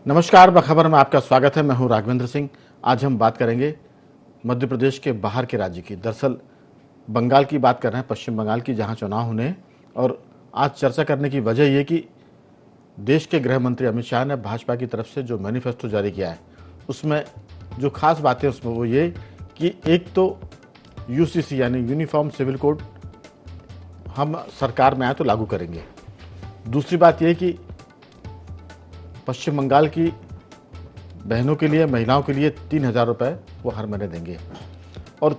नमस्कार, बखबर में आपका स्वागत है। मैं हूं राघवेंद्र सिंह। आज हम बात करेंगे मध्य प्रदेश के बाहर के राज्य की। दरअसल बंगाल की बात कर रहे हैं, पश्चिम बंगाल की, जहां चुनाव होने हैं। और आज चर्चा करने की वजह ये कि देश के गृह मंत्री अमित शाह ने भाजपा की तरफ से जो मैनिफेस्टो जारी किया है, उसमें जो खास बातें उसमें वो ये कि एक तो यूसीसी यानी यूनिफॉर्म सिविल कोड हम सरकार में आए तो लागू करेंगे। दूसरी बात यह कि पश्चिम बंगाल की बहनों के लिए, महिलाओं के लिए 3,000 रुपये वो हर महीने देंगे। और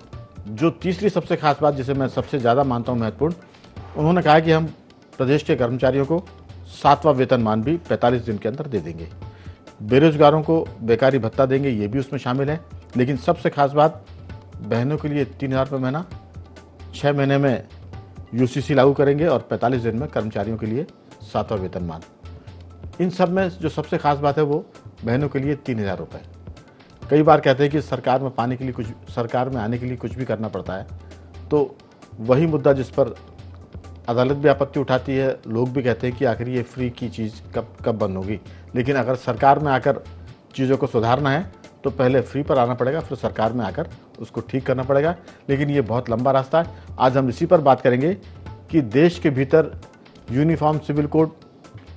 जो तीसरी सबसे खास बात, जिसे मैं सबसे ज़्यादा मानता हूँ महत्वपूर्ण, उन्होंने कहा कि हम प्रदेश के कर्मचारियों को 7वां वेतनमान भी 45 दिन के अंदर दे देंगे। बेरोजगारों को बेकारी भत्ता देंगे, ये भी उसमें शामिल है। लेकिन सबसे खास बात, बहनों के लिए 3,000 रुपये महीना, 6 महीने में यूसीसी लागू करेंगे और 45 दिन में कर्मचारियों के लिए 7वां वेतनमान। इन सब में जो सबसे खास बात है वो बहनों के लिए 3,000 रुपये। कई बार कहते हैं कि सरकार में आने के लिए कुछ भी करना पड़ता है, तो वही मुद्दा जिस पर अदालत भी आपत्ति उठाती है। लोग भी कहते हैं कि आखिर ये फ्री की चीज़ कब बंद होगी। लेकिन अगर सरकार में आकर चीज़ों को सुधारना है तो पहले फ्री पर आना पड़ेगा, फिर सरकार में आकर उसको ठीक करना पड़ेगा। लेकिन ये बहुत लंबा रास्ता है। आज हम इसी पर बात करेंगे कि देश के भीतर यूनिफॉर्म सिविल कोड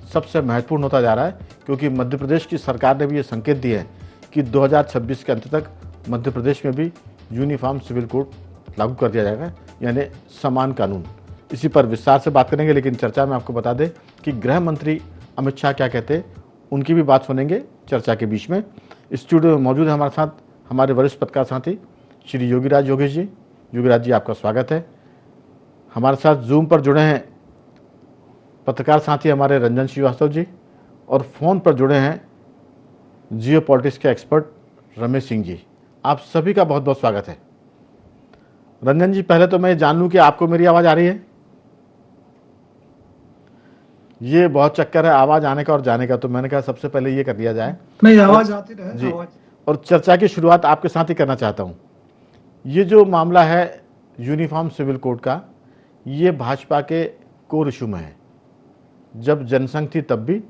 सबसे महत्वपूर्ण होता जा रहा है, क्योंकि मध्य प्रदेश की सरकार ने भी ये संकेत दिए हैं कि 2026 के अंत तक मध्य प्रदेश में भी यूनिफॉर्म सिविल कोड लागू कर दिया जाएगा, यानी समान कानून। इसी पर विस्तार से बात करेंगे। लेकिन चर्चा में आपको बता दें कि गृह मंत्री अमित शाह क्या कहते हैं, उनकी भी बात सुनेंगे चर्चा के बीच में। स्टूडियो में मौजूद है हमारे साथ हमारे वरिष्ठ पत्रकार साथी श्री योगीराज योगेश जी। योगीराज जी, आपका स्वागत है। हमारे साथ जूम पर जुड़े हैं पत्रकार साथी हमारे रंजन श्रीवास्तव जी, और फ़ोन पर जुड़े हैं जियो पॉलिटिक्स के एक्सपर्ट रमेश सिंह जी। आप सभी का बहुत बहुत स्वागत है। रंजन जी, पहले तो मैं जान लूं कि आपको मेरी आवाज़ आ रही है? ये बहुत चक्कर है आवाज़ आने का और जाने का, तो मैंने कहा सबसे पहले ये कर दिया जाए। नहीं, आवाज़ आती रहे जी। आवाज़। और चर्चा की शुरुआत आपके साथ ही करना चाहता हूँ। ये जो मामला है यूनिफॉर्म सिविल कोड का, ये भाजपा के कोर इशू में है। जब जनसंघ थी तब भी,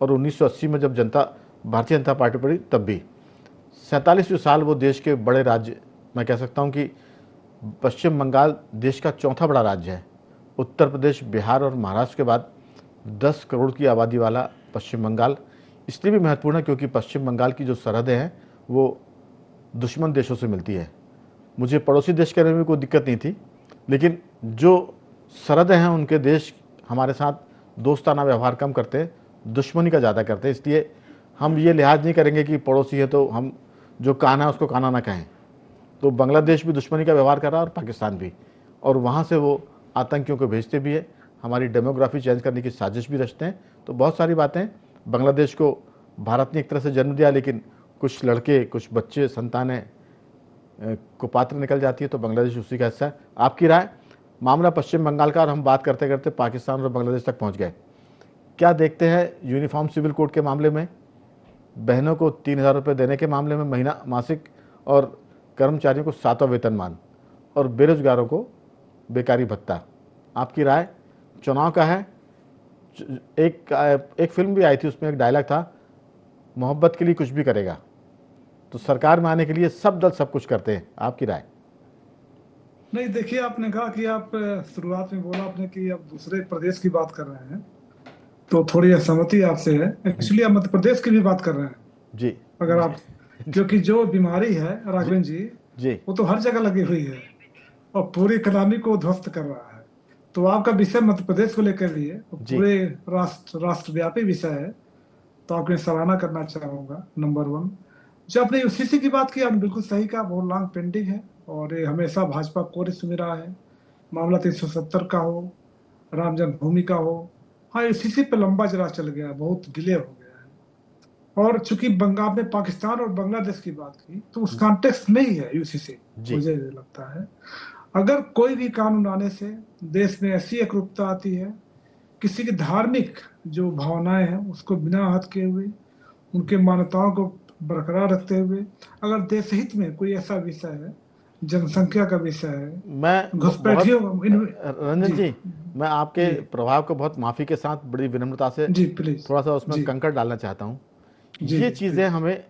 और 1980 में जब भारतीय जनता पार्टी पड़ी तब भी। 47वें साल वो देश के बड़े राज्य, मैं कह सकता हूँ कि पश्चिम बंगाल देश का चौथा बड़ा राज्य है। उत्तर प्रदेश, बिहार और महाराष्ट्र के बाद 10 करोड़ की आबादी वाला पश्चिम बंगाल इसलिए भी महत्वपूर्ण है क्योंकि पश्चिम बंगाल की जो सरहदें हैं वो दुश्मन देशों से मिलती है। मुझे पड़ोसी देश करने में कोई दिक्कत नहीं थी, लेकिन जो सरहदें हैं उनके देश हमारे साथ दोस्ताना व्यवहार कम करते हैं, दुश्मनी का ज़्यादा करते हैं। इसलिए हम ये लिहाज नहीं करेंगे कि पड़ोसी है तो हम जो काना है उसको काना ना कहें। तो बांग्लादेश भी दुश्मनी का व्यवहार कर रहा है और पाकिस्तान भी, और वहाँ से वो आतंकियों को भेजते भी है, हमारी डेमोग्राफी चेंज करने की साजिश भी रचते हैं। तो बहुत सारी बातें। बांग्लादेश को भारत ने एक तरह से जन्म दिया, लेकिन कुछ लड़के, कुछ बच्चे, संतानें कुपात्र निकल जाती है, तो बांग्लादेश उसी का हिस्सा है। आपकी राय? मामला पश्चिम बंगाल का, और हम बात करते करते पाकिस्तान और बांग्लादेश तक पहुंच गए। क्या देखते हैं यूनिफॉर्म सिविल कोड के मामले में, बहनों को 3,000 रुपये देने के मामले में महीना मासिक, और कर्मचारियों को 7वां वेतनमान, और बेरोजगारों को बेकारी भत्ता? आपकी राय? चुनाव का है। एक फिल्म भी आई थी, उसमें एक डायलॉग था, मोहब्बत के लिए कुछ भी करेगा। तो सरकार में आने के लिए सब दल सब कुछ करते हैं। आपकी राय? नहीं, देखिए, आपने कहा कि आप शुरुआत में बोला आपने कि आप दूसरे प्रदेश की बात कर रहे हैं, तो थोड़ी असहमति आपसे है। एक्चुअली आप मध्य प्रदेश की भी बात कर रहे हैं जी। अगर आप, क्योंकि जो बीमारी है राघवेंद्र जी, वो तो हर जगह लगी हुई है और पूरी इकोनॉमी को ध्वस्त कर रहा है। तो आपका विषय मध्य प्रदेश को लेकर लिए पूरे राष्ट्रव्यापी विषय है, तो आपकी मैं सराहना करना चाहूंगा। नंबर 1, जो आपने यूसीसी की बात की, आपने बिल्कुल सही कहा, बहुत लॉन्ग पेंडिंग है और ये हमेशा भाजपा कोर इशू में रहा है। मामला 370 का हो, राम जन्मभूमि का हो, हाँ, यूसीसी पे लंबा जरा चल गया, बहुत डिले हो गया है। और चूंकि बंगाल में पाकिस्तान और बांग्लादेश की बात की, तो उस कॉन्टेक्स्ट में ही है यूसीसी, मुझे लगता है। अगर कोई भी कानून आने से देश में ऐसी एकरूपता आती है, किसी की धार्मिक जो भावनाएं हैं उसको बिना आहत किए हुए, उनके मान्यताओं को बरकरार रखते हुए, अगर देश हित में कोई ऐसा विषय है, जनसंख्या का विषय है, मैं घुसपैठियों, रंजन जी, मैं आपके प्रभाव को बहुत माफ़ी के साथ बड़ी विनम्रता से जी प्लीज थोड़ा सा उसमें कंकड़ डालना चाहता हूँ ये चीज़ें हमें,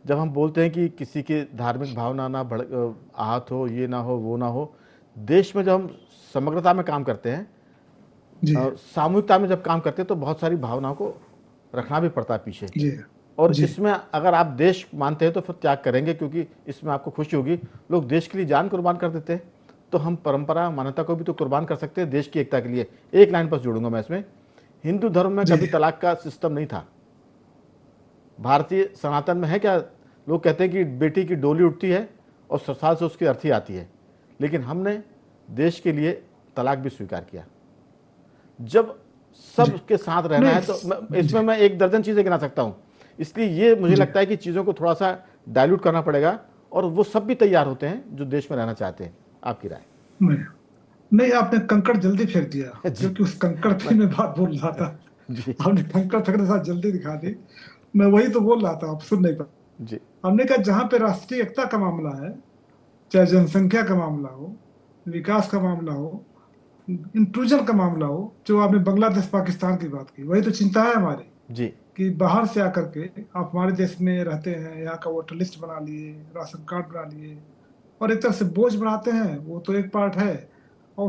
जब हम बोलते हैं कि किसी की धार्मिक भावना ना आहत हो, ये ना हो, वो ना हो, देश में जब हम समग्रता में काम करते हैं, सामूहिकता में जब काम करते हैं, तो बहुत सारी भावनाओं को रखना भी पड़ता है पीछे। और इसमें अगर आप देश मानते हैं तो फिर त्याग करेंगे, क्योंकि इसमें आपको खुशी होगी। लोग देश के लिए जान कुर्बान कर देते हैं, तो हम परंपरा मान्यता को भी तो कुर्बान कर सकते हैं देश की एकता के लिए। एक लाइन पर जोड़ूंगा मैं इसमें, हिंदू धर्म में कभी तलाक का सिस्टम नहीं था। भारतीय सनातन में है क्या? लोग कहते हैं कि बेटी की डोली उठती है और ससुराल से उसकी अर्थी आती है, लेकिन हमने देश के लिए तलाक भी स्वीकार किया। जब सबके साथ रहना है तो इसमें मैं एक दर्जन चीजें गिना सकता हूं। इसलिए ये मुझे लगता है कि चीजों को थोड़ा सा डाइल्यूट करना पड़ेगा, और वो सब भी तैयार होते हैं जो देश में रहना चाहते हैं। आपकी राय? नहीं, आपने कंकड़ जल्दी फेंक दिया, क्योंकि उस कंकड़ पे मैं बात बोल रहा था। आपने कंकड़ फेंकने साथ जल्दी दिखा दी, मैं वही तो बोल रहा था, आप सुन नहीं पाए। हमने कहा जहां पे राष्ट्रीय एकता का मामला है, चाहे जनसंख्या का मामला हो, विकास का मामला हो, इंक्लूजन का मामला हो, जो आपने बांग्लादेश पाकिस्तान की बात की, वही तो चिंता है हमारी जी, कि बाहर से आकर के आप हमारे देश में रहते हैं, यहाँ का वोटर लिस्ट बना लिए, राशन कार्ड बना लिए, और एक तरह से बोझ बनाते हैं। वो तो एक पार्ट है, और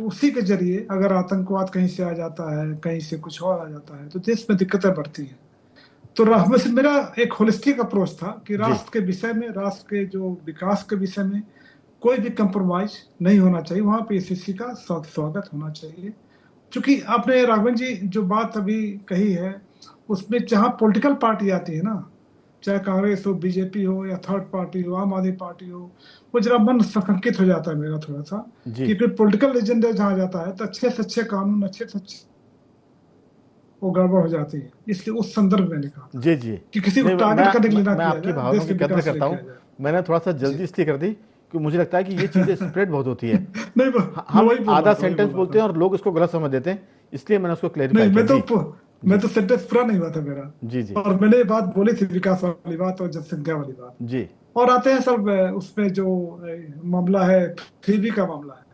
उसी के जरिए अगर आतंकवाद कहीं से आ जाता है, कहीं से कुछ और आ जाता है, तो देश में दिक्कतें बढ़ती हैं। तो मेरा एक होलिस्टिक अप्रोच था कि राष्ट्र के विषय में, राष्ट्र के जो विकास के विषय में कोई भी कंप्रोमाइज नहीं होना चाहिए। वहां पे एसीसी का स्वागत होना चाहिए। क्योंकि आपने राघवन जी जो बात अभी कही है, उसमें जहां पॉलिटिकल पार्टी आती है ना, चाहे कांग्रेस हो, बीजेपी हो, या थर्ड पार्टी हो, आम आदमी पार्टी हो, वो जरा मन संकित हो जाता है मेरा थोड़ा सा, कि कोई पॉलिटिकल एजेंडा जहां जाता है तो अच्छे से अच्छे कानून, अच्छे से अच्छे वो गड़बड़ हो जाती है। इसलिए उस संदर्भ में लिखा जी जी कि किसी को टारगेट करने के लिए ना मैं आपकी भावनाओं की कदर करता हूँ। मैंने थोड़ा सा जल्दी इसलिए कर दी कि मुझे लगता है कि ये चीजें स्प्रेड बहुत होती है। नहीं, हम आधा सेंटेंस बोलते हैं और लोग इसको गलत समझ देते हैं, इसलिए मैंने उसको क्लैरिफाई किया। मैं तो सेंटेंस पूरा नहीं हुआ था मेरा। जी जी। और मैंने ये बात बोली थी, विकास वाली बात और जनसंख्या वाली बात जी। और आते हैं सब उसमें जो मामला है, 3B का मामला है।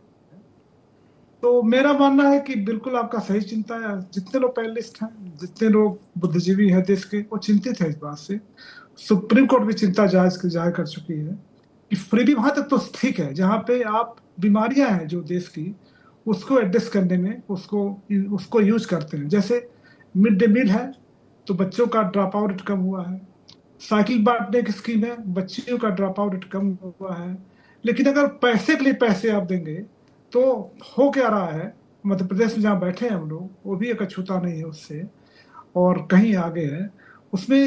तो मेरा मानना है कि बिल्कुल आपका सही चिंता है। जितने लोग पैनलिस्ट हैं, जितने लोग बुद्धिजीवी हैं देश के, वो चिंतित है इस बात से। सुप्रीम कोर्ट भी चिंता जाहिर कर चुकी है कि फ्रीबी वहां तक तो ठीक है जहां पे आप बीमारियां हैं जो देश की, उसको एड्रेस करने में उसको यूज करते हैं। जैसे मिड डे मील है तो बच्चों का ड्रॉप आउट कम हुआ है, साइकिल बांटने की स्कीम है, बच्चियों का ड्रॉप आउट कम हुआ है। लेकिन अगर पैसे के लिए पैसे आप देंगे तो हो क्या रहा है मध्य प्रदेश में जहाँ बैठे हैं हम लोग, वो भी एक अछूता नहीं है उससे, और कहीं आगे है उसमें।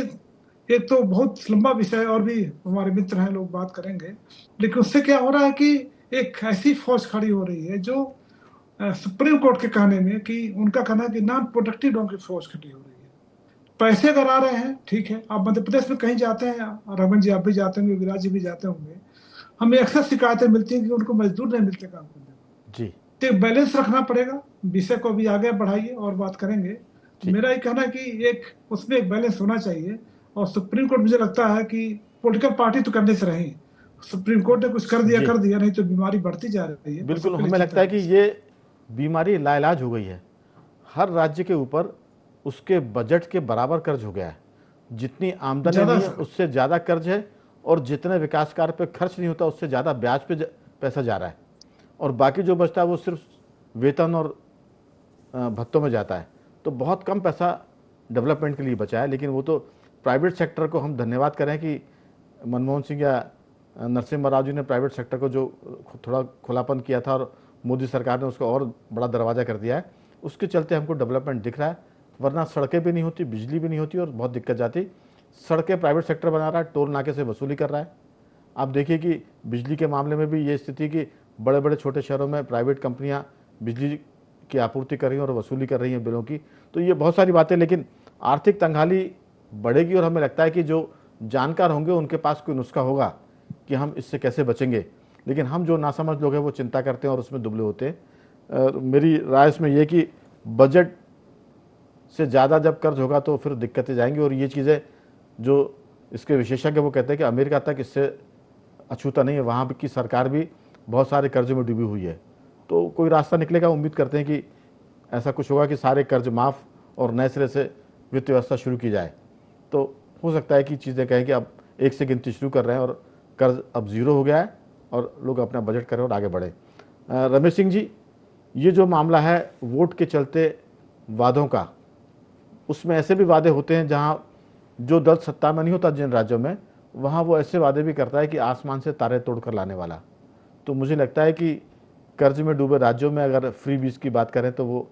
एक तो बहुत लंबा विषय और भी हमारे मित्र हैं, लोग बात करेंगे, लेकिन उससे क्या हो रहा है कि एक ऐसी फौज खड़ी हो रही है जो सुप्रीम कोर्ट के कहने में, कि उनका कहना है कि नॉन प्रोडक्टिव लोगों की फौज खड़ी हो रही है। पैसे अगर आ रहे हैं ठीक है, आप मध्य प्रदेश में कहीं जाते हैं, रमन जी आप भी जाते होंगे, विराज जी भी जाते होंगे, हमें अक्सर शिकायतें मिलती हैं कि उनको मजदूर नहीं मिलते काम करने जी। तो बैलेंस रखना पड़ेगा। विषय को भी आगे बढ़ाइए और बात करेंगे। मेरा ये कहना है कि एक उसमें एक बैलेंस होना चाहिए, और सुप्रीम कोर्ट मुझे लगता है कि पॉलिटिकल पार्टी तो करने से रही, सुप्रीम कोर्ट ने कुछ कर दिया, नहीं तो बीमारी बढ़ती जा रही है। बिल्कुल, हमें लगता है कि ये बीमारी लाइलाज हो गई है। हर राज्य के ऊपर उसके बजट के बराबर कर्ज हो गया है। जितनी आमदनी नहीं है उससे ज़्यादा कर्ज है, और जितने विकास कार्य पे खर्च नहीं होता उससे ज़्यादा ब्याज पे पैसा जा रहा है, और बाकी जो बचता है वो सिर्फ वेतन और भत्तों में जाता है। तो बहुत कम पैसा डेवलपमेंट के लिए बचा है। लेकिन वो तो प्राइवेट सेक्टर को हम धन्यवाद करें कि मनमोहन सिंह या नरसिम्हा राव जी ने प्राइवेट सेक्टर को जो थोड़ा खुलापन किया था, और मोदी सरकार ने उसको और बड़ा दरवाज़ा कर दिया है, उसके चलते हमको डेवलपमेंट दिख रहा है। वरना सड़कें भी नहीं होती, बिजली भी नहीं होती, और बहुत दिक्कत जाती। सड़कें प्राइवेट सेक्टर बना रहा है, टोल नाके से वसूली कर रहा है। आप देखिए कि बिजली के मामले में भी ये स्थिति कि बड़े बड़े छोटे शहरों में प्राइवेट कंपनियां बिजली की आपूर्ति कर रही हैं और वसूली कर रही हैं बिलों की। तो ये बहुत सारी बातें, लेकिन आर्थिक तंगहाली बढ़ेगी, और हमें लगता है कि जो जानकार होंगे उनके पास कोई नुस्खा होगा कि हम इससे कैसे बचेंगे। लेकिन हम जो नासमझ लोग हैं वो चिंता करते हैं और उसमें दुबले होते हैं। मेरी राय इसमें यह कि बजट से ज़्यादा जब कर्ज होगा तो फिर दिक्कतें जाएंगी, और ये चीज़ें जो इसके विशेषज्ञ वो कहते हैं कि अमेरिका तक इससे अछूता नहीं है, वहाँ की सरकार भी बहुत सारे कर्ज में डूबी हुई है। तो कोई रास्ता निकलेगा, उम्मीद करते हैं कि ऐसा कुछ होगा कि सारे कर्ज माफ़ और नए सिरे से वित्त व्यवस्था शुरू की जाए। तो हो सकता है कि चीज़ें कहें कि अब एक से गिनती शुरू कर रहे हैं और कर्ज अब ज़ीरो हो गया है और लोग अपना बजट करें और आगे बढ़े। रमेश सिंह जी, ये जो मामला है वोट के चलते वादों का, उसमें ऐसे भी वादे होते हैं जहाँ जो दल सत्ता में नहीं होता जिन राज्यों में, वहाँ वो ऐसे वादे भी करता है कि आसमान से तारे तोड़ कर लाने वाला। तो मुझे लगता है कि कर्ज में डूबे राज्यों में अगर फ्री बीज की बात करें तो वो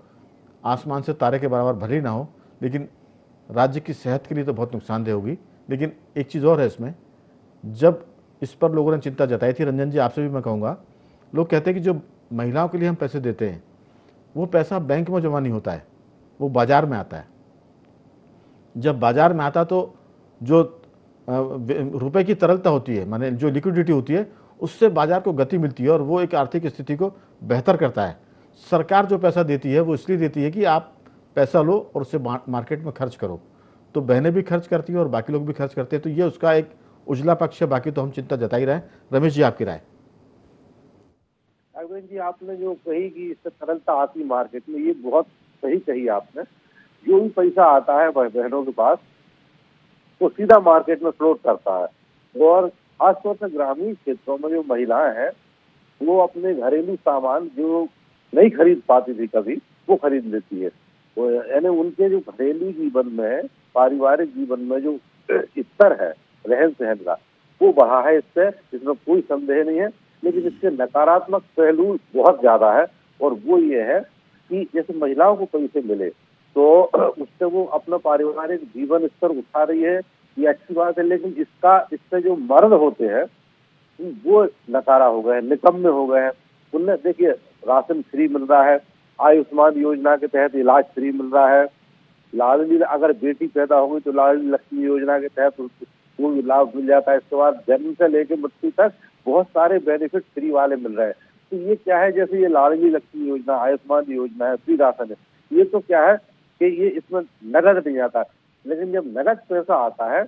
आसमान से तारे के बराबर भले ही ना हो, लेकिन राज्य की सेहत के लिए तो बहुत नुकसानदेह होगी। लेकिन एक चीज़ और है इसमें, जब इस पर लोगों ने चिंता जताई थी, रंजन जी आपसे भी मैं कहूँगा, लोग कहते हैं कि जो महिलाओं के लिए हम पैसे देते हैं वो पैसा बैंक में जमा नहीं होता है, वो बाजार में आता है। जब बाजार में आता तो जो रुपए की तरलता होती है, माने जो लिक्विडिटी होती है, उससे बाजार को गति मिलती है और वो एक आर्थिक स्थिति को बेहतर करता है। सरकार जो पैसा देती है वो इसलिए देती है कि आप पैसा लो और उसे मार्केट में खर्च करो। तो बहनें भी खर्च करती हैं और बाकी लोग भी खर्च करते हैं, तो ये उसका एक उजला पक्ष है। बाकी तो हम चिंता जता ही रहे हैं। रमेश जी, आपकी राय? अरविंद जी, आपने जो कही कि इससे तरलता आती मार्केट में, ये बहुत सही कही आपने। जो भी पैसा आता है बहनों के पास वो सीधा मार्केट में फ्लोट करता है, और खासतौर से ग्रामीण क्षेत्रों में जो महिलाएं हैं वो अपने घरेलू सामान जो नहीं खरीद पाती थी कभी, वो खरीद लेती है। यानी उनके जो घरेलू जीवन में, पारिवारिक जीवन में जो स्तर है रहन सहन का, वो बढ़ा है इससे, इसमें कोई संदेह नहीं है। लेकिन इसके नकारात्मक पहलू बहुत ज्यादा है, और वो ये है कि जैसे महिलाओं को पैसे मिले तो उससे वो अपना पारिवारिक जीवन स्तर उठा रही है, ये अच्छी बात है। लेकिन इससे जो मर्द होते हैं वो नकारा हो गए, निकम्मे हो गए हैं। उनने देखिए, राशन फ्री मिल रहा है, आयुष्मान योजना के तहत इलाज फ्री मिल रहा है, लाडली, अगर बेटी पैदा हो गई तो लाडली लक्ष्मी योजना के तहत वो लाभ मिल जाता है। इसके बाद जन्म से लेकर मृत्यु तक बहुत सारे बेनिफिट फ्री वाले मिल रहे हैं। तो ये क्या है, जैसे ये लाडली लक्ष्मी योजना, आयुष्मान योजना है, फ्री राशन है, ये तो क्या है कि ये इसमें नगद नहीं आता। लेकिन जब नगद पैसा आता है,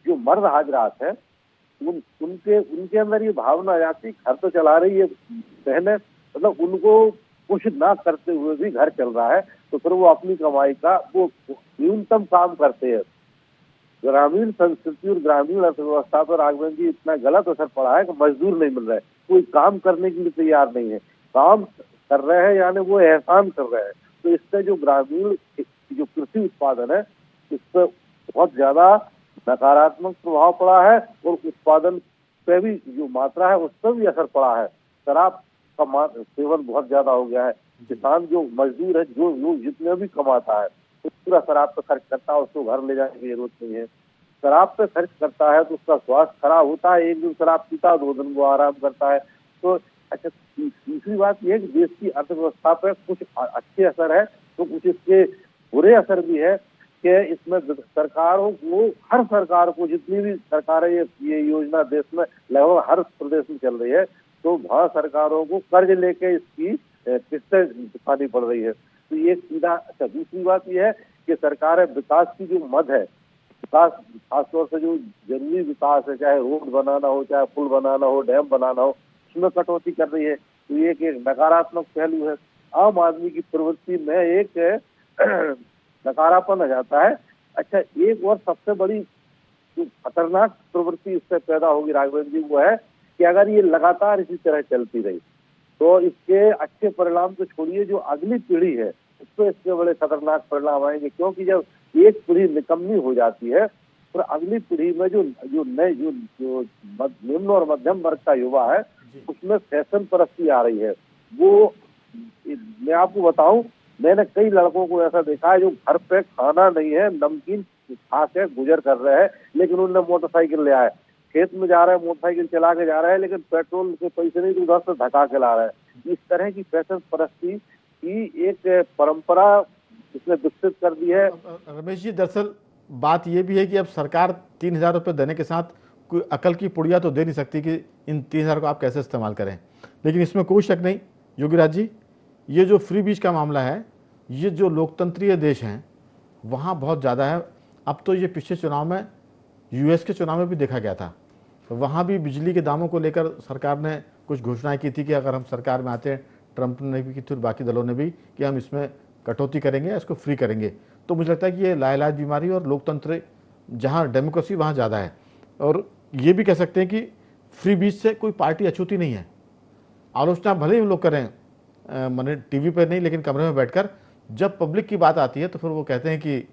जो मर्द हाजरात है उनके अंदर ये भावना आ जाती, घर तो चला रही है बहने, मतलब उनको कुछ ना करते हुए भी घर चल रहा है, तो फिर वो अपनी कमाई का वो न्यूनतम काम करते हैं। ग्रामीण संस्कृति और ग्रामीण अर्थव्यवस्था पर राघवेंद्र जी इतना गलत असर पड़ा है कि मजदूर नहीं मिल रहे, कोई काम करने के लिए तैयार नहीं है। काम कर रहे हैं यानी वो एहसान कर रहे हैं। तो इससे जो ग्रामीण जो कृषि उत्पादन है, इस पर बहुत ज्यादा नकारात्मक प्रभाव पड़ा है, और उत्पादन पे भी जो मात्रा है उस पर भी असर पड़ा है। शराब का सेवन बहुत ज्यादा हो गया है। किसान जो मजदूर है, जो जितने भी कमाता है तो पूरा शराब पे खर्च करता है, उसको घर ले जाने की जरूरत नहीं है। शराब पे खर्च करता है तो उसका स्वास्थ्य खराब होता है, एक दिन शराब पीता 2 दिन वो आराम करता है। तो अच्छा, तीसरी बात यह है कि देश की अर्थव्यवस्था पे कुछ अच्छे असर है तो कुछ इसके बुरे असर भी है कि इसमें सरकारों को, हर सरकार को, जितनी भी सरकारें ये योजना देश में लगभग हर प्रदेश में चल रही है, तो वहाँ सरकारों को कर्ज लेके इसकी किस्तें चुकानी पड़ रही है। तो ये सीधा। अच्छा, दूसरी बात यह है कि सरकारें विकास की जो मद है, विकास खासतौर से जो जरूरी विकास है, चाहे रोड बनाना हो, चाहे पुल बनाना हो, डैम बनाना हो, उसमें कटौती कर रही है। तो ये एक नकारात्मक पहलू है। आम आदमी की प्रवृत्ति में एक नकारापन आ जाता है। अच्छा, एक और सबसे बड़ी जो खतरनाक प्रवृत्ति इससे पैदा होगी राघवेंद्र जी, वो है कि अगर ये लगातार इसी तरह चलती रही तो इसके अच्छे परिणाम तो छोड़िए, जो अगली पीढ़ी है उस पर इसके बड़े खतरनाक परिणाम आएंगे। क्योंकि जब एक पीढ़ी निकम्मी हो जाती है तो अगली पीढ़ी में जो निम्न और मध्यम वर्ग का युवा है उसमें फैशन परस्ती आ रही है। वो, मैं आपको बताऊं, मैंने कई लड़कों को ऐसा देखा है जो घर पे खाना नहीं है, नमकीन खा के गुजर कर रहे हैं, लेकिन उन्होंने मोटरसाइकिल ले आए, खेत में जा रहे हैं, मोटरसाइकिल चला के जा रहे हैं, लेकिन पेट्रोल के पैसे नहीं तो उधर से धका के ला रहे हैं। इस तरह की फैशन परस्ती की एक परंपरा इसने विकसित कर दी है। रमेश जी, दरअसल बात यह भी है कि अब सरकार 3,000 रुपये देने के साथ कोई अकल की पुड़िया तो दे नहीं सकती कि इन 3,000 को आप कैसे इस्तेमाल करें। लेकिन इसमें कोई शक नहीं योगीराज जी, ये जो फ्री बीज का मामला है, ये जो लोकतंत्रीय देश हैं वहाँ बहुत ज़्यादा है। अब तो ये पिछले चुनाव में, यूएस के चुनाव में भी देखा गया था, तो वहाँ भी बिजली के दामों को लेकर सरकार ने कुछ घोषणाएं की थी कि अगर हम सरकार में आते हैं, ट्रंप ने भी की थी और बाकी दलों ने भी, कि हम इसमें कटौती करेंगे, इसको फ्री करेंगे। तो मुझे लगता है कि ये लाइलाज बीमारी, और लोकतंत्र जहाँ डेमोक्रेसी वहाँ ज़्यादा है। और ये भी कह सकते हैं कि फ्री बीच से कोई पार्टी अछूती नहीं है। आलोचना भले ही लोग करें मैंने टीवी पर नहीं, लेकिन कमरे में बैठकर जब पब्लिक की बात आती है तो फिर वो कहते हैं कि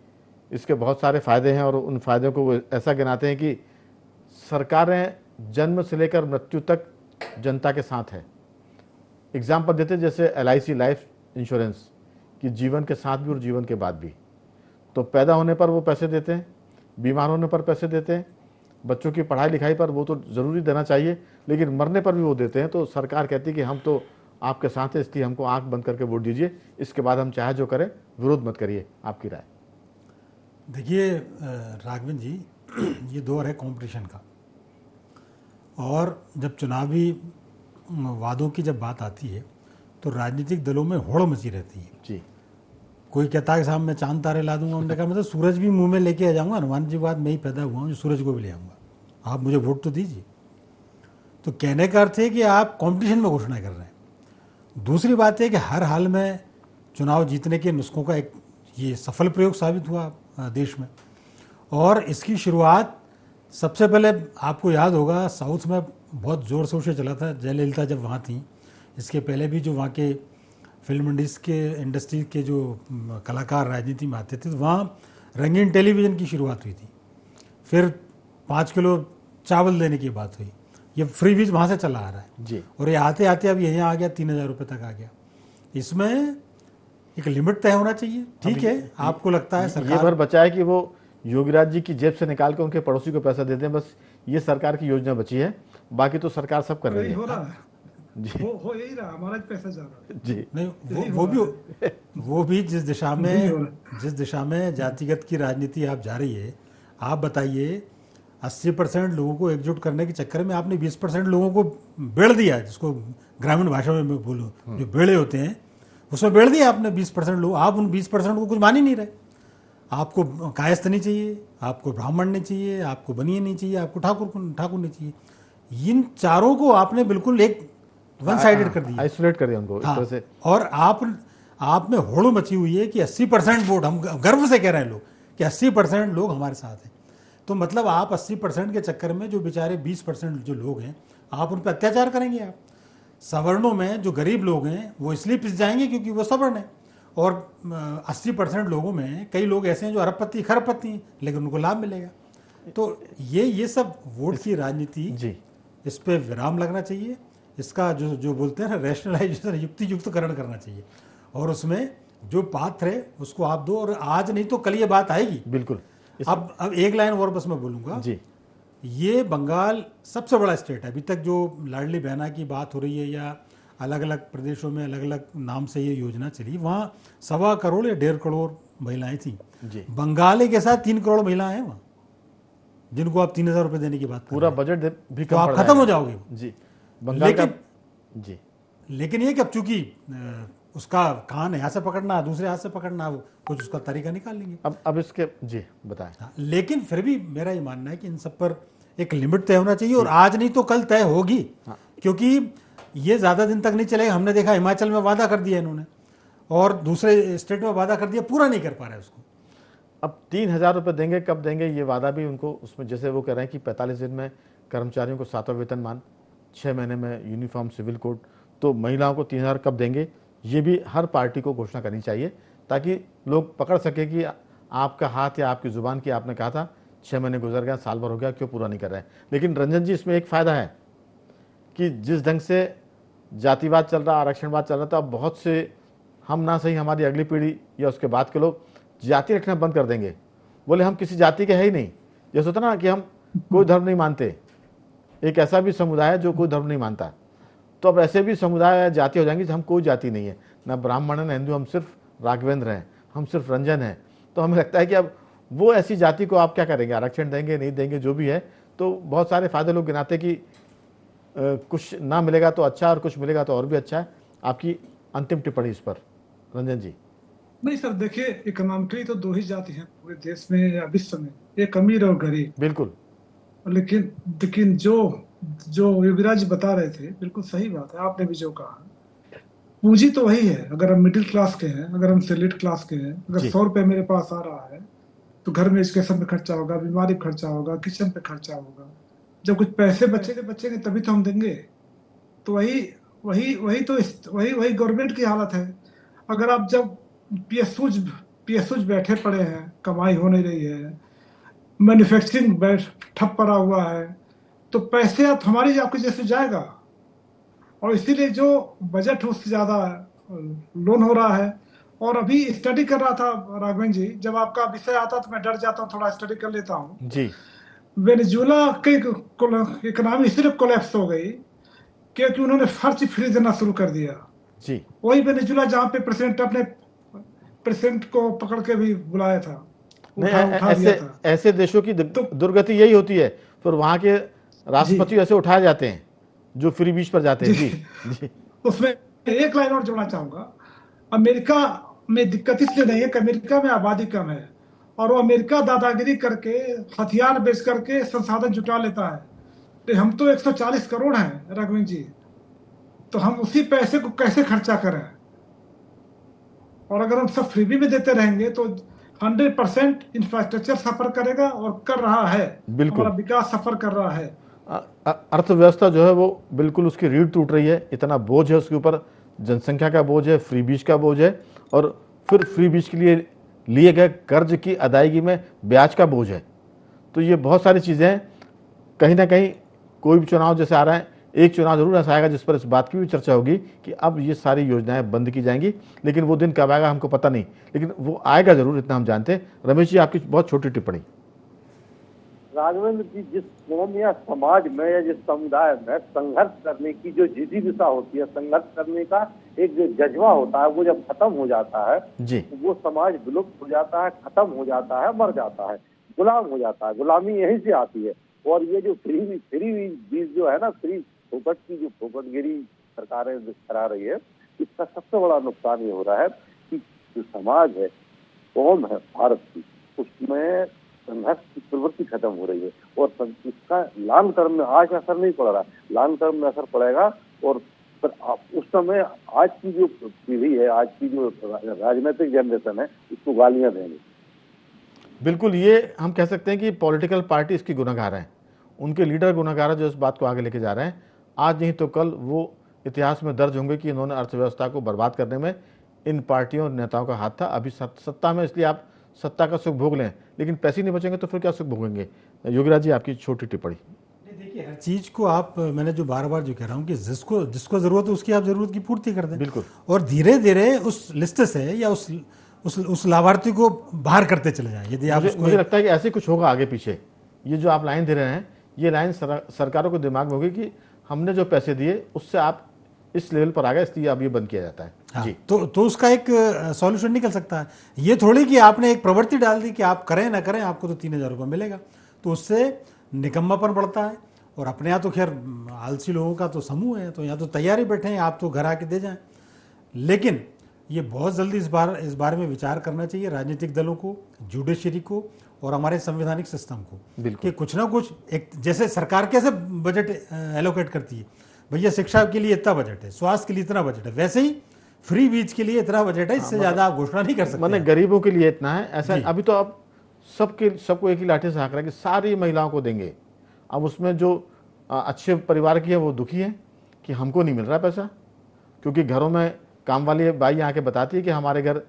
इसके बहुत सारे फ़ायदे हैं, और उन फ़ायदों को वो ऐसा गिनाते हैं कि सरकारें जन्म से लेकर मृत्यु तक जनता के साथ है। एग्जाम्पल देते हैं जैसे LIC लाइफ इंश्योरेंस, कि जीवन के साथ भी और जीवन के बाद भी। तो पैदा होने पर वो पैसे देते हैं, बीमार होने पर पैसे देते हैं, बच्चों की पढ़ाई लिखाई पर वो तो ज़रूरी देना चाहिए, लेकिन मरने पर भी वो देते हैं। तो सरकार कहती है कि हम तो आपके साथ हैं, इसलिए हमको आंख बंद करके वोट दीजिए, इसके बाद हम चाहे जो करें, विरोध मत करिए। आपकी राय? देखिए राघवन जी, ये दौर है कंपटीशन का, और जब चुनावी वादों की जब बात आती है तो राजनीतिक दलों में होड़ मची रहती है जी। कोई कहता है कि साहब मैं चांद तारे ला दूंगा, उन्होंने कहा मतलब सूरज भी मुंह में लेके आ जाऊंगा, हनुमान जी बात मैं ही पैदा हुआ हूँ जो सूरज को भी ले आऊँगा, आप मुझे वोट तो दीजिए। तो कहने का अर्थ है कि आप कंपटीशन में घोषणा कर रहे हैं। दूसरी बात है कि हर हाल में चुनाव जीतने के नुस्खों का एक ये सफल प्रयोग साबित हुआ देश में, और इसकी शुरुआत सबसे पहले आपको याद होगा साउथ में बहुत ज़ोर से उसे चला था जयललिता जब वहाँ थी। इसके पहले भी जो वहाँ के फिल्म इंडस्ट्री के जो कलाकार राजनीति में आते थे, तो वहाँ रंगीन टेलीविज़न की शुरुआत हुई थी। फिर 5 किलो चावल देने की बात हुई। ये फ्री बीज वहाँ से चला आ रहा है जी। और ये आते आते अब यहाँ आ गया 3000 रुपये तक आ गया। इसमें एक लिमिट तय होना चाहिए। ठीक है, आपको लगता है सरकार ये भर बचा है कि वो योगीराज जी की जेब से निकाल के उनके पड़ोसी को पैसा देते हैं, बस ये सरकार की योजना बची है, बाकी तो सरकार सब कर रही है। हो रहा है जी। हो यही रहा, हमारा पैसा जा रहा है। जी नहीं, वो भी जिस दिशा में जातिगत की राजनीति आप जा रही है, आप बताइए 80% लोगों को एकजुट करने के चक्कर में आपने 20% लोगों को बेड़ दिया, जिसको ग्रामीण भाषा में मैं बोलूँ जो बेड़े होते हैं उसमें बेड़ दिया आपने 20% लोग। आप उन 20% को कुछ मान ही नहीं रहे। आपको कायस्थ नहीं चाहिए, आपको ब्राह्मण नहीं चाहिए, आपको बनिए नहीं चाहिए, आपको ठाकुर नहीं चाहिए। इन चारों को आपने बिल्कुल एक वन साइडेड कर दिया, आइसोलेट कर दिया उनको। हाँ, इस तरह से। और आप में होड़ मची हुई है कि 80% वोट, हम गर्व से कह रहे हैं लोग कि 80% लोग हमारे साथ हैं। तो मतलब आप 80% के चक्कर में जो बेचारे 20% जो लोग हैं, आप उन पर अत्याचार करेंगे। आप सवर्णों में जो गरीब लोग हैं वो इसलिए पिस जाएंगे क्योंकि वो सवर्ण है, और 80% लोगों में कई लोग ऐसे हैं जो अरबपति खरबपति हैं, लेकिन उनको लाभ मिलेगा। तो ये सब वोट की राजनीति जी, इस पर विराम लगना चाहिए। इसका जो बोलते हैं ना रैशनलाइजेशन, युक्तियुक्तकरण करना चाहिए, और उसमें जो पात्र है उसको आप दो। और आज नहीं तो कल ये बात आएगी। बिल्कुल। अब एक लाइन और बस मैं बोलूँगा जी। ये बंगाल सबसे बड़ा स्टेट है। अभी तक जो लाडली बहना की बात हो रही है या अलग अलग प्रदेशों में अलग अलग नाम से ये योजना चली, वहाँ 1.25 करोड़ या 1.5 करोड़ महिलाएं थी। बंगाल के साथ 3 करोड़ महिलाएं हैं वहाँ, जिनको आप 3000 रुपये देने की बात पूरा बजट भी तो आप खत्म हो जाओगे जी बंगाल का जी। लेकिन ये कि अब चूंकि उसका कान यहाँ से पकड़ना दूसरे हाथ से पकड़ना, कुछ उसका तरीका निकाल लेंगे। अब इसके जी बताएं। लेकिन फिर भी मेरा ये मानना है कि इन सब पर एक लिमिट तय होना चाहिए, और आज नहीं तो कल तय होगी। क्योंकि ये ज़्यादा दिन तक नहीं चलेगा। हमने देखा हिमाचल में वादा कर दिया इन्होंने, और दूसरे स्टेट में वादा कर दिया, पूरा नहीं कर पा रहे उसको। अब 3000 रुपये देंगे, कब देंगे ये वादा भी उनको, उसमें जैसे वो कह रहे हैं कि 45 दिन में कर्मचारियों को 7वां वेतनमान, 6 महीने में यूनिफॉर्म सिविल कोड, तो महिलाओं को 3000 कब देंगे, ये भी हर पार्टी को घोषणा करनी चाहिए, ताकि लोग पकड़ सके कि आपका हाथ या आपकी ज़ुबान की, आपने कहा था 6 महीने गुजर गया, साल भर हो गया, क्यों पूरा नहीं कर रहे हैं। लेकिन रंजन जी, इसमें एक फ़ायदा है कि जिस ढंग से जातिवाद चल रहा, आरक्षणवाद चल रहा था, अब बहुत से हम ना सही हमारी अगली पीढ़ी या उसके बाद के लोग जाति रखना बंद कर देंगे। बोले हम किसी जाति के है ही नहीं। जैसे होता ना कि हम कोई धर्म नहीं मानते, एक ऐसा भी समुदाय है जो कोई धर्म नहीं मानता, तो अब ऐसे भी समुदाय या जाति हो जाएंगे हम कोई जाति नहीं है, ना ब्राह्मण है ना हिंदू, हम सिर्फ राघवेंद्र हैं, हम सिर्फ रंजन हैं। तो हमें लगता है कि अब वो ऐसी जाति को आप क्या करेंगे, आरक्षण देंगे नहीं देंगे, जो भी है। तो बहुत सारे फायदे लोग गिनाते कि कुछ ना मिलेगा तो अच्छा, और कुछ मिलेगा तो और भी अच्छा है। आपकी अंतिम टिप्पणी इस पर रंजन जी। नहीं सर, देखिए इकोनॉमिकली तो 2 ही जाति हैं पूरे देश में या विश्व में, एक अमीर और गरीब। बिल्कुल। लेकिन जो युवराज बता रहे थे, बिल्कुल सही बात है, आपने भी जो कहा, पूंजी तो वही है। अगर हम मिडिल क्लास के हैं, अगर हम सेलिट क्लास के हैं, अगर जी 100 रुपए मेरे पास आ रहा है तो घर में एजुकेशन पे खर्चा होगा, बीमारी पे खर्चा होगा, किचन पे खर्चा होगा। जब कुछ पैसे बचेंगे बचेंगे तभी तो हम देंगे। तो वही वही वही तो वही वही गवर्नमेंट की हालत है। अगर आप जब पीएसयूज पीएसयूज बैठे पड़े हैं, कमाई हो नहीं रही है, मैन्युफैक्चरिंग बैठ ठप पड़ा हुआ है, तो पैसे आप हमारी आपके जैसे जाएगा। और इसीलिए जो बजट है उससे ज्यादा लोन हो रहा है। और अभी स्टडी कर रहा था राघवन जी, जब आपका विषय आता तो मैं डर जाता हूँ, थोड़ा स्टडी कर लेता हूँ। जी वेनेजुएला की इकोनॉमी सिर्फ कोलैप्स हो गई क्योंकि उन्होंने खर्च फ्री देना शुरू कर दिया। जी वही वेनेजुएला जहाँ पे प्रेसिडेंट अपने प्रेसिडेंट को पकड़ के भी बुलाया था, नहीं, उठा दिया ऐसे था। ऐसे देशों की तो दुर्गति यही होती है, फिर वहां के जी राष्ट्रपति ऐसे उठाए जाते हैं जो फ्री बीच पर जाते हैं। जी जी जी उसमें एक लाइन और जोड़ना चाहूंगा। अमेरिका में दिक्कत इसलिए नहीं है कि अमेरिका में आबादी कम है और वो अमेरिका दादागिरी करके हथियार बेच करके संसाधन जुटा लेता है। तो हम तो 140 करोड़ हैं राघवन जी, तो हम उसी पैसे को कैसे खर्चा करें? और अगर हम सब फ्रीबी में देते रहेंगे तो 100% इंफ्रास्ट्रक्चर सफर करेगा और कर रहा है। बिल्कुल। हमारा विकास सफर कर रहा है। अर्थव्यवस्था जो है वो बिल्कुल उसकी रीढ़ टूट रही है, इतना बोझ है उसके ऊपर, जनसंख्या का बोझ है, फ्री बीज का बोझ है, और फिर फ्री बीज के लिए लिए गए कर्ज की अदायगी में ब्याज का बोझ है। तो ये बहुत सारी चीज़ें हैं। कहीं ना कहीं कोई भी चुनाव जैसे आ रहा है, एक चुनाव जरूर ऐसा आएगा जिस पर इस बात की भी चर्चा होगी कि अब ये सारी योजनाएं बंद की जाएंगी, लेकिन वो दिन कब आएगा हमको पता नहीं, लेकिन वो आएगा जरूर, इतना हम जानते हैं। रमेश जी, आपकी बहुत छोटी टिप्पणी। राघवेंद्र जी, जिस कौम या समाज में या जिस समुदाय में संघर्ष करने की जो जिज्ञासा होती है, संघर्ष करने का एक जो जज्बा होता है, वो जब खत्म हो जाता है जी तो वो समाज विलुप्त हो जाता है, खत्म हो जाता है, मर जाता है, गुलाम हो जाता है। गुलामी यहीं से आती है। और ये जो फ्री बीज जो है ना, फ्री फोकट की जो फोकटगिरी सरकारें करा रही है, इसका सबसे बड़ा नुकसान ये हो रहा है कि जो समाज है, कौम है भारत की, उसमें संघर्ष की प्रवृत्ति खत्म हो रही है। और इसका लॉन्ग टर्म में आज असर नहीं पड़ रहा, लॉन्ग टर्म में असर पड़ेगा। और फिर उस समय आज की जो पीढ़ी है, आज की जो राजनीतिक जनरेशन है, इसको गालियां देंगे। बिल्कुल, ये हम कह सकते हैं कि पॉलिटिकल पार्टी इसकी गुनहगार हैं, उनके लीडर गुनहगार हैं जो इस बात को आगे लेके जा रहे हैं। आज नहीं तो कल वो इतिहास में दर्ज होंगे कि इन्होंने अर्थव्यवस्था को बर्बाद करने में इन पार्टियों और नेताओं का हाथ था। अभी सत्ता में, इसलिए आप सत्ता का सुख भोग लें, लेकिन पैसे नहीं बचेंगे तो फिर क्या सुख भोगेंगे? योगीराज जी, आपकी छोटी टिप्पणी। देखिए, हर चीज को आप, मैंने जो बार बार जो कह रहा हूँ कि जिसको जिसको जरूरत है उसकी आप जरूरत की पूर्ति कर दें। बिल्कुल। और धीरे धीरे उस लिस्ट से या उस लाभार्थी को बाहर करते चले जाएं। यदि आप मुझे लगता है कि ऐसे कुछ होगा आगे पीछे। ये जो आप लाइन दे रहे हैं, ये लाइन सरकारों को दिमाग में होगी कि हमने जो पैसे दिए उससे आप इस लेवल पर आ गए, इसलिए अब ये बंद किया जाता है। हाँ, जी। तो उसका एक सॉल्यूशन निकल सकता है। ये थोड़ी कि आपने एक प्रवृत्ति डाल दी कि आप करें ना करें आपको तो 3,000 रुपये मिलेगा, तो उससे निकम्मापन बढ़ता है। और अपने यहाँ तो खैर आलसी लोगों का तो समूह है, तो यहाँ तो तैयारी बैठे हैं, आप तो घर आके दे जाएं। लेकिन ये बहुत जल्दी इस बारे में विचार करना चाहिए राजनीतिक दलों को, जुडिशरी को और हमारे संवैधानिक सिस्टम को, कि कुछ ना कुछ एक, जैसे सरकार कैसे बजट एलोकेट करती है, भैया शिक्षा के लिए इतना बजट है, स्वास्थ्य के लिए इतना बजट है, वैसे ही फ्री बीज के लिए इतना बजट है, इससे ज्यादा आप घोषणा नहीं कर सकते। मैंने गरीबों के लिए इतना है, ऐसा अभी तो अब सबको एक ही लाठी से हाँक रहा है कि सारी महिलाओं को देंगे। अब उसमें जो अच्छे परिवार की है वो दुखी है कि हमको नहीं मिल रहा पैसा, क्योंकि घरों में काम वाली बाई आके बताती है कि हमारे घर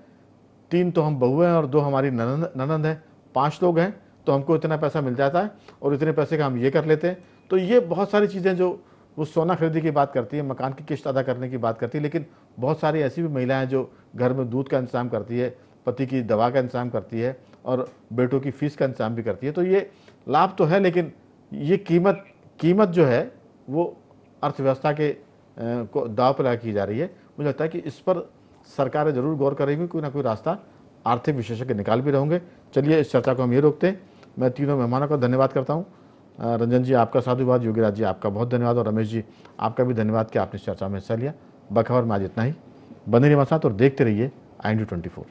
3 तो हम बहू हैं और 2 हमारी ननंद है, 5 लोग हैं, तो हमको इतना पैसा मिल जाता है और इतने पैसे का हम ये कर लेते हैं। तो ये बहुत सारी चीज़ें, जो वो सोना खरीदी की बात करती है, मकान की किस्त अदा करने की बात करती है, लेकिन बहुत सारी ऐसी भी महिलाएं जो घर में दूध का इंतजाम करती है, पति की दवा का इंतजाम करती है और बेटों की फीस का इंतजाम भी करती है। तो ये लाभ तो है, लेकिन ये कीमत जो है वो अर्थव्यवस्था के को दाव पर लगा की जा रही है। मुझे लगता है कि इस पर सरकारें जरूर गौर करेंगी, कोई ना कोई रास्ता आर्थिक विशेषज्ञ निकाल भी रहेंगे। चलिए, इस चर्चा को हम ये रोकते हैं। मैं तीनों मेहमानों का धन्यवाद करता हूँ। रंजन जी, आपका साधुवाद। योगीराज जी, आपका बहुत धन्यवाद। और रमेश जी, आपका भी धन्यवाद कि आपने इस चर्चा में हिस्सा लिया। बखबर में आज इतना ही। बने रहिए हमारे साथ और देखते रहिए IND24।